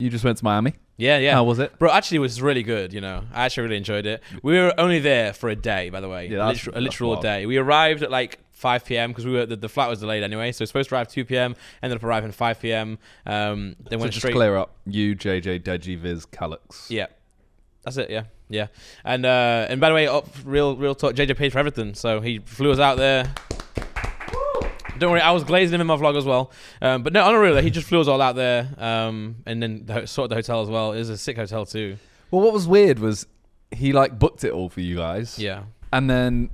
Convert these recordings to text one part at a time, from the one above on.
You just went to Miami? Yeah. How was it? Bro, actually, it was really good, I actually really enjoyed it. We were only there for a day, by the way. Yeah, a literal day. We arrived at like 5 p.m. because the flight was delayed anyway. So we were supposed to arrive 2 p.m. Ended up arriving 5 p.m. Then went just straight. Clear up. You, JJ, Deji, Viz, Calix. Yeah. That's it, yeah. And by the way, real talk, JJ paid for everything. So he flew us out there. Don't worry, I was glazing him in my vlog as well. But no, on a real, he just flew us all out there, and then sorted the hotel as well. It was a sick hotel too. Well, what was weird was he like booked it all for you guys. Yeah. And then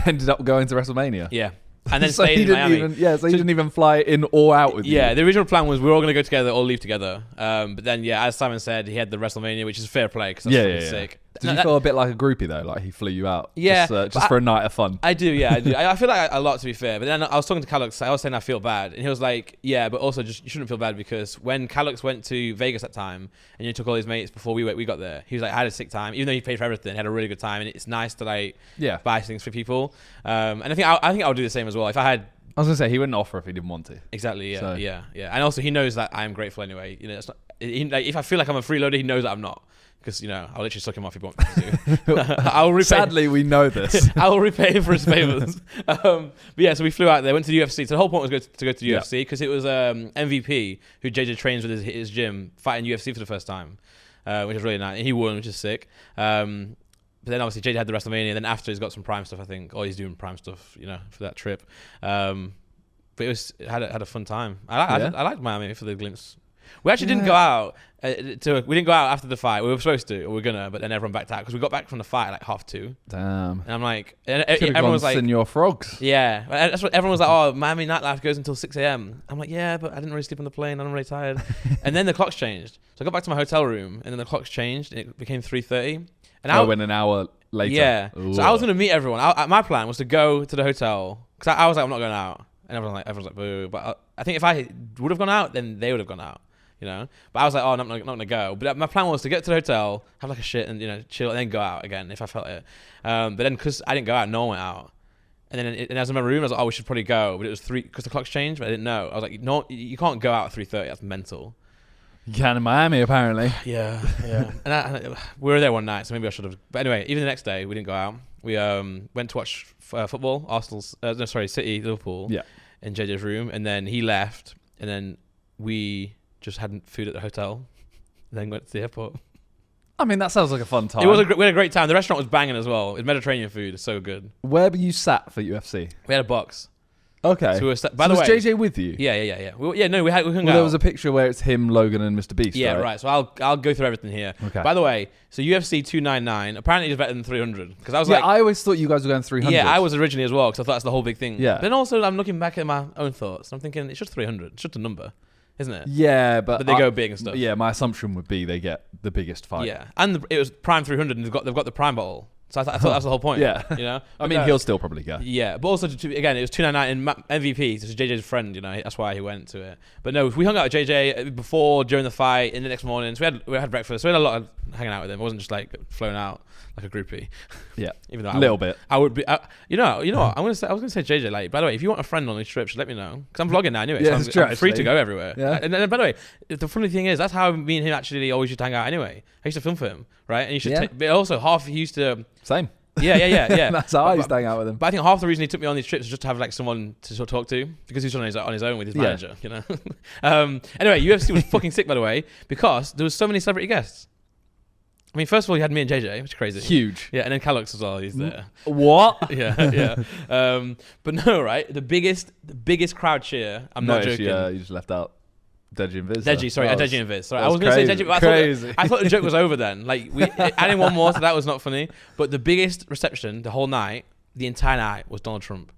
ended up going to WrestleMania. Yeah. And then so stayed in Miami. He didn't even fly in or out with you. Yeah, the original plan was we were all going to go together or leave together. But then, as Simon said, he had the WrestleMania, which is fair play because that's fucking sick. Did you feel a bit like a groupie though? Like he flew you out? Yeah. Just for a night of fun? I do, I do. I feel like a lot, to be fair. But then I was talking to Calix. I was saying I feel bad. And he was like, yeah, but also just you shouldn't feel bad because when Calix went to Vegas that time and you took all his mates before we got there, he was like, I had a sick time. Even though he paid for everything, he had a really good time. And it's nice to like buy things for people. And I think I would do the same as well. If I had... I was going to say, he wouldn't offer if he didn't want to. Exactly, yeah. And also he knows that I am grateful anyway. It's not, if I feel like I'm a freeloader, he knows that I'm not. Because, I'll literally suck him off if he wants me to. I'll repay. Sadly, we know this. I will repay him for his favors. But yeah, so we flew out there, went to the UFC. So the whole point was to go to the UFC because it was MVP, who JJ trains with his gym, fighting UFC for the first time, which was really nice. And he won, which is sick. But then obviously JJ had the WrestleMania. Then after he's got some Prime stuff, I think. Or he's doing Prime stuff, for that trip. But it had a fun time. I liked Miami for the glimpse. We actually didn't go out. We didn't go out after the fight. We were supposed to, or we were gonna, but then everyone backed out because we got back from the fight at like 2:30. Damn. And I'm like, everyone was like, Senor Frogs. Yeah, that's what everyone was like. Oh, Miami nightlife goes until 6 a.m. I'm like, yeah, but I didn't really sleep on the plane. I'm really tired. And then the clocks changed, so I got back to my hotel room, and then the clocks changed, and it became 3:30. And I went an hour later. Yeah. Ooh. So I was gonna meet everyone. My plan was to go to the hotel because I was like, I'm not going out, and everyone's like, boo. But I think if I would have gone out, then they would have gone out. But I was like, oh, I'm not gonna go. But my plan was to get to the hotel, have like a shit, and chill, and then go out again if I felt it. But then because I didn't go out, no one went out. And then and as in my room, I was like, oh, we should probably go. But it was 3 because the clocks changed. But I didn't know. I was like, no, you can't go out at 3:30. That's mental. You can in Miami, apparently. Yeah. And we were there one night, so maybe I should have. But anyway, even the next day, we didn't go out. We went to watch football. City, Liverpool. Yeah. In JJ's room, and then he left, and then we just had food at the hotel, and then went to the airport. I mean, that sounds like a fun time. We had a great time. The restaurant was banging as well. It was Mediterranean food. It's so good. Where were you sat for UFC? We had a box. Okay. So was JJ with you? Yeah. We hung out. There was a picture where it's him, Logan, and Mr. Beast. Yeah, right. So I'll go through everything here. Okay. By the way, so UFC 299 apparently is better than 300 because I was I always thought you guys were going 300. Yeah, I was originally as well because I thought that's the whole big thing. Yeah. But then also I'm looking back at my own thoughts. I'm thinking it's just 300. It's just a number, isn't it? Yeah, but they go big and stuff. Yeah, my assumption would be they get the biggest fight. Yeah, and it was Prime 300, and they've got the Prime bottle. So I thought that was the whole point. Yeah. I mean, he'll still probably go. Yeah, but also, again, it was 299 in MVP. So it's JJ's friend, that's why he went to it. But no, we hung out with JJ before, during the fight, in the next morning. So we had breakfast. So we had a lot of hanging out with him. It wasn't just like flown out like a groupie. Yeah, even though a little bit. I would be. You know what? I was gonna say JJ. Like, by the way, if you want a friend on these trips, let me know because I'm vlogging now anyway. Yeah, so I'm free actually. to go everywhere. Yeah. And by the way, the funny thing is that's how me and him actually always used to hang out anyway. I used to film for him, right? And you should. But also half he used to. Same. Yeah. That's how I used to hang out with him. But I think half the reason he took me on these trips was just to have like someone to sort of talk to because he was on his own with his manager, Anyway, UFC was fucking sick, by the way, because there was so many celebrity guests. I mean, first of all, you had me and JJ, which is crazy. Huge. Yeah, and then Calix as well. He's there. What? Yeah. But no, right? The biggest crowd cheer. I'm not joking. Yeah, you just left out Deji and Viz. Deji and Viz. Sorry, I was going to say Deji, but I thought the joke was over then. Like, adding one more, so that was not funny. But the biggest reception the whole night, the entire night, was Donald Trump.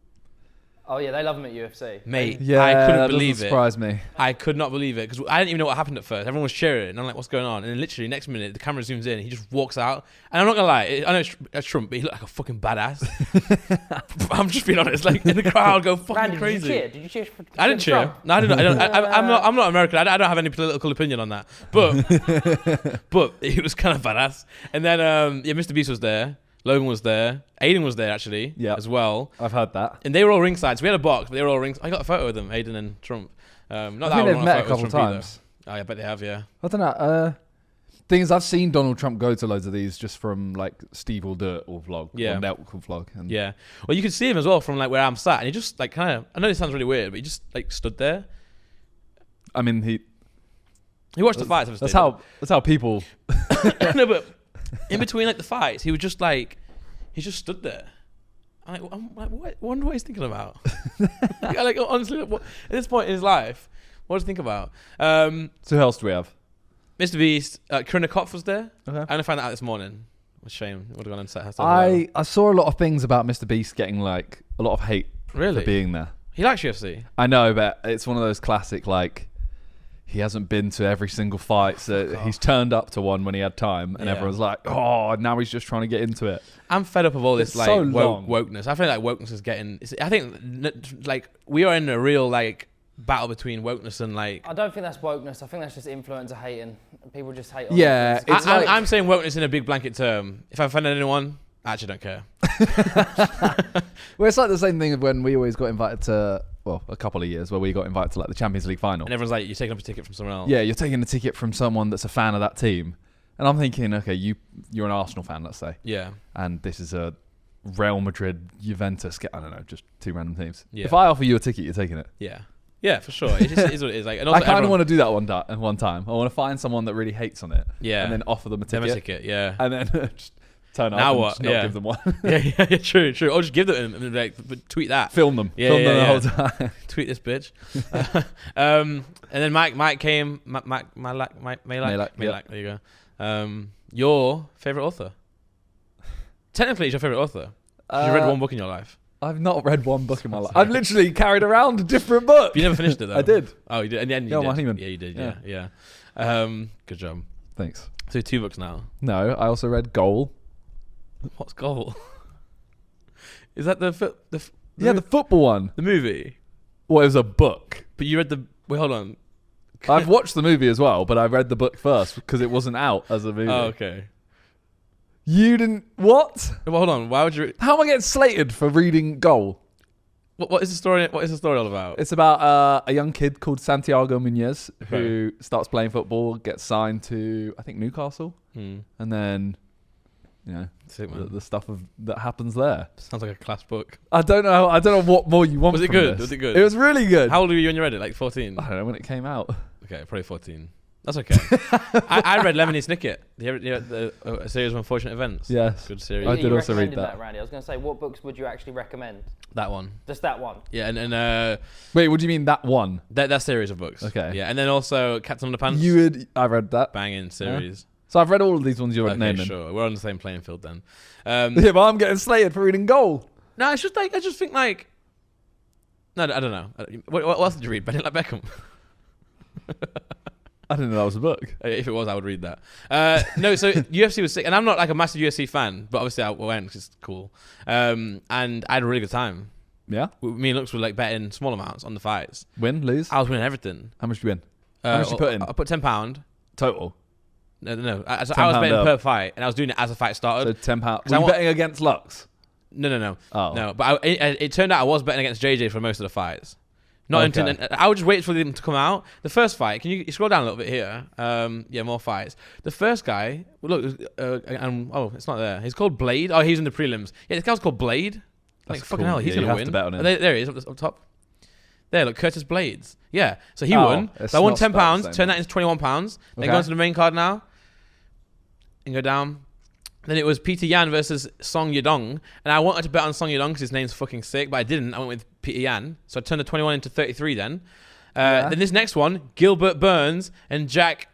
Oh yeah, they love him at UFC. Mate, yeah, I couldn't that believe it. Surprised me. I could not believe it because I didn't even know what happened at first. Everyone was cheering, and I'm like, "What's going on?" And then literally next minute, the camera zooms in. He just walks out, and I'm not gonna lie. I know it's Trump, but he looked like a fucking badass. I'm just being honest. Like in the crowd, go fucking Randy, crazy. Did you cheer? I didn't cheer. Trump? No, I didn't. I'm not American. I don't have any political opinion on that. But he was kind of badass. And then Mr. Beast was there. Logan was there. Aiden was there actually, as well. I've heard that. And they were all ringside. So we had a box, but they were all ringside. I got a photo with them, Aiden and Trump. Not I think they've met a couple of times. Oh, I bet they have, yeah. I don't know. Thing is, I've seen Donald Trump go to loads of these just from like Steve Will Do It or vlog. Yeah. Or Nelk will vlog. And Yeah. Well, you could see him as well from like where I'm sat, and he just like kind of. I know this sounds really weird, but he just like stood there. I mean, he watched the fights. That's how people. No, but in between like the fights, he was just like, he just stood there. I'm like, what? I wonder what he's thinking about. Like honestly, at this point in his life, what does he think about? So who else do we have? Mr. Beast, Corinna Kopf was there. Okay. I only found that out this morning. What a shame. Would have gone and set herself. I saw a lot of things about Mr. Beast getting like a lot of hate Really? for being there. He likes UFC. I know, but it's one of those classic like he hasn't been to every single fight, so he's turned up to one when he had time, and everyone's like, "Oh, now he's just trying to get into it." I'm fed up of all this It's like so long. wokeness. I feel like wokeness is getting. I think like we are in a real like battle between wokeness and like. I don't think that's wokeness. I think that's just influencer hating. People just hate on Yeah, influencers. it's like- I'm saying wokeness in a big blanket term. If I offended anyone, I actually don't care. Well, it's like the same thing of when we always got invited to, well, a couple of years where we got invited to like the Champions League final. And everyone's like, you're taking up a ticket from someone else. Yeah, you're taking a ticket from someone that's a fan of that team, and I'm thinking, okay, you're an Arsenal fan, let's say, Yeah. and this is a Real Madrid, Juventus. I don't know, just two random teams. Yeah. If I offer you a ticket, you're taking it. Yeah. Yeah, for sure. It just is what it is. Like, and also I kind of everyone- want to do that one time. I want to find someone that really hates on it, Yeah. and then offer them a Them ticket, a ticket. Yeah. and then just turn up Now and what? just not Yeah. give them one. yeah. True. Or just give them and like tweet that. Film them. Yeah, Film yeah, them yeah. the whole time. Tweet this bitch. And then Mike came. Malak. Malak, yeah. There you go. Your favorite author? Technically, it's your favorite author. You read one book in your life. I've not read one book in my life. I've literally carried around a different book. But you never finished it though. I did. Oh, you did. And then you Yeah, did. my honeymoon. Yeah, you did. Yeah. Yeah. Good job. Thanks. So 2 books now. No, I also read Goal. What's Goal? Is that the football one. the movie? Well, it was a book. But you read the. Wait, hold on. I've watched the movie as well, but I read the book first because it wasn't out as a movie. Oh, okay. You didn't... What? Well, hold on. Why would you? How am I getting slated for reading Goal? What is the story? What is the story all about? It's about a young kid called Santiago Muñez who starts playing football, gets signed to, I think, Newcastle, and then, you know, Sick, man. the stuff that happens there. Sounds like a class book. I don't know what more you want. Was it from good? this. Was it good? It was really good. How old were you when you read it? Like 14? I don't know when it came out. Okay, probably 14. That's okay. I read Lemony Snicket, a series of unfortunate events. Yes. Good series. I You did also read recommended that. Randy. I was going to say, what books would you actually recommend? That one. Just that one. Yeah, and Wait, what do you mean that one? that series of books. Okay. Yeah, and then also Captain Underpants. I read that. Banging series. So I've read all of these ones you're Okay, naming. sure. We're on the same playing field then. Yeah, but I'm getting slated for reading Goal. No, it's just like I just think like. No, I don't know. What else did you read? Benny like Beckham. I didn't know that was a book. If it was, I would read that. No, so UFC was sick, and I'm not like a massive UFC fan, but obviously I went because it's cool. And I had a really good time. Yeah? Me and Lux were like betting small amounts on the fights. Win, lose? I was winning everything. How much did you win? How much you put in? I put £10. Total. No. I was £10 betting up. per fight, and I was doing it as the fight So started. £10. I Were you want- betting against Lux? No. Oh. No, but it turned out I was betting against JJ for most of the fights. Not Okay. until I would just wait for them to come out. The first fight, can you scroll down a little bit here? Yeah, more fights. The first guy, look, it's not there. He's called Blade. Oh, he's in the prelims. Yeah, this guy's called Blade. That's Like fucking cool. hell, he's Yeah, you gonna have win. to bet on him. There he is up top. There, look, Curtis Blades. Yeah, so he Oh, won. it's So I won not spelled the £10. same. Turned that into £21. Then Okay. go on to the main card now. And go down. Then it was Peter Yan versus Song Yadong. And I wanted to bet on Song Yadong because his name's fucking sick, but I didn't. I went with Peter Yan. So I turned the 21 into 33 then. Then this next one, Gilbert Burns and Jack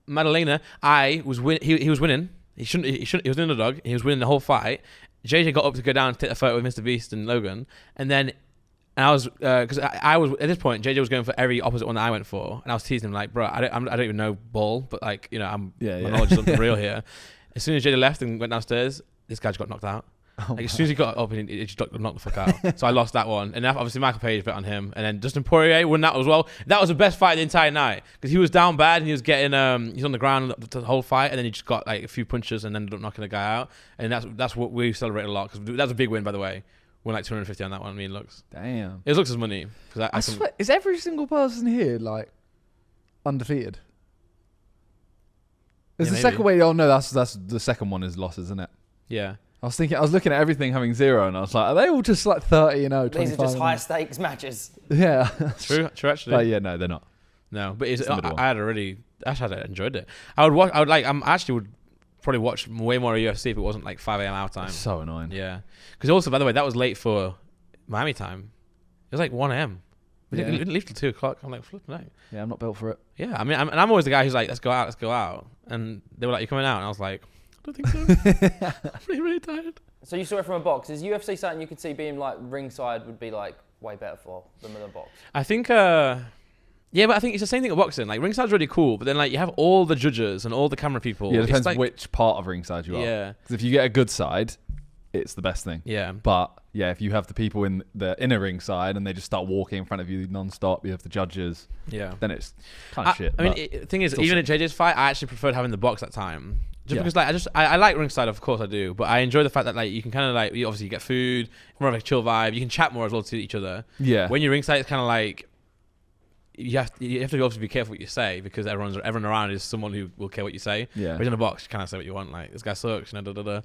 Madalena. He was winning. He was winning. He shouldn't. He was an underdog. He was winning the whole fight. JJ got up to go down and take a photo with Mr. Beast and Logan. And I was, because I was, at this point, JJ was going for every opposite one that I went for. And I was teasing him like, bro, I don't even know ball, but like, you know, my knowledge is something real here. As soon as JJ left and went downstairs, this guy just got knocked out. Like as soon as he got up, he just got knocked the fuck out. So I lost that one. And obviously Michael Page bet on him. And then Dustin Poirier won that as well. That was the best fight of the entire night. Because he was down bad and he was getting, he's on the ground the whole fight. And then he just got like a few punches and ended up knocking the guy out. And that's what we celebrate a lot. Because that's a big win, by the way. Won like 250 on that one, me and Lux. Damn. It was Lux's money. I swear, is every single person here like undefeated? It's Yeah, the maybe. second way. Oh no, that's the second one is losses, isn't it? Yeah. I was looking at everything having 0, and I was like, are they all just like 30 and 0, 25? These are just high stakes matches. Yeah. True actually. But yeah, no, they're not. No, but It's the middle one. I enjoyed it. Would probably watch way more of UFC if it wasn't like 5 a.m. our time. It's so annoying. Yeah. Because also, by the way, that was late for Miami time. It was like 1 a.m. We didn't leave till 2 o'clock. I'm like, flipping out. Yeah, I'm not built for it. Yeah, I mean, I'm always the guy who's like, let's go out. And they were like, you coming out? And I was like, I don't think so. I'm really, really tired. So you saw it from a box. Is UFC something you could see being like ringside would be like way better for than the box? I think, but I think it's the same thing at boxing. Like, ringside's really cool, but then like you have all the judges and all the camera people. Yeah, it It's depends like, which part of ringside you are. Yeah. Because if you get a good side, it's the best thing. Yeah. But yeah, if you have the people in the inner ringside and they just start walking in front of you non-stop, you have the judges, Yeah. then it's kind of shit. I mean, the thing is, still even at JJ's fight, I actually preferred having the box that time. Just Yeah. because, like, I like ringside, of course I do, but I enjoy the fact that, like, you can kind of, like, you obviously get food, more of a chill vibe, you can chat more as well to each other. Yeah. When you're ringside, it's kind of like, you have to obviously be careful what you say, because everyone around is someone who will care what you say. Yeah. Whereas in a box, you kind of say what you want, like, this guy sucks, da da da.